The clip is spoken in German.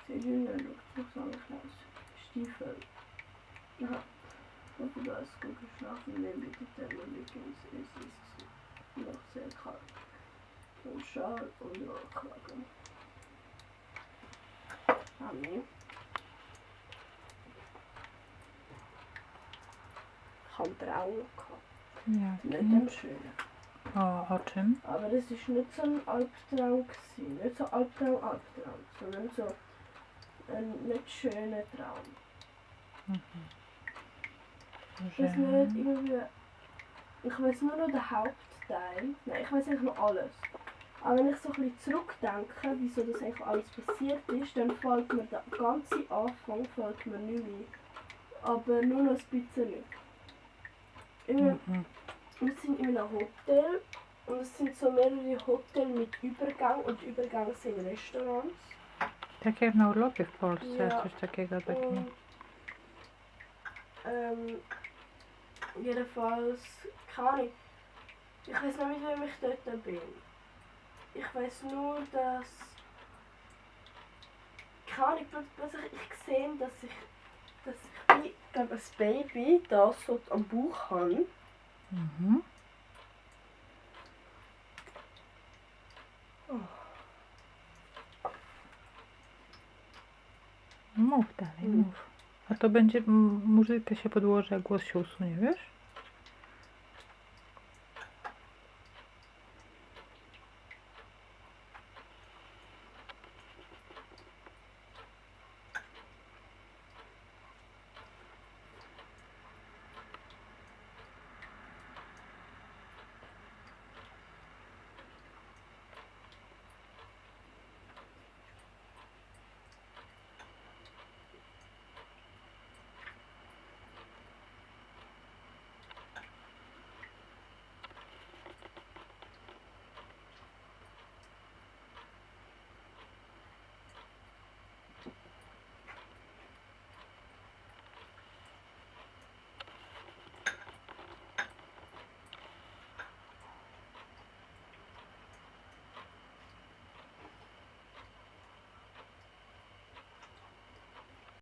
Für die Stiefel. Ja. Und du hast gut geschlafen, neben die Thermomix ist es noch sehr kalt. Und Schal und Rollkragen. Mami. Ich habe Braun gehabt. Ja. Nicht den schönen. O czym? Aber es war nicht so ein Albtraum gewesen. Nicht so Albtraum, sondern so ein nicht schöner Traum. Ich weiß nicht, irgendwie. Ich weiß nur noch den Hauptteil. Nein, ich weiß eigentlich noch alles. Aber wenn ich so ein bisschen zurückdenke, wieso das eigentlich alles passiert ist, dann fällt mir der ganze Anfang fällt mir nicht mehr. Aber nur noch ein bisschen. Wir sind in einem Hotel und es sind so mehrere Hotels mit Übergang und die Übergänge sind Restaurants. Tak jak na urlopie w Polsce, Ja. coś takiego takiego. Und, jedenfalls, keine Ahnung. Ich weiß noch nicht, wie ich dort bin. Ich weiß nur, dass. Keine Ahnung, plötzlich ich sehe, dass ich wie, glaube, ein Baby das so am Bauch habe. Mhm. Mów dalej, mów. A to będzie, muzykę się podłoży, a głos się usunie, wiesz?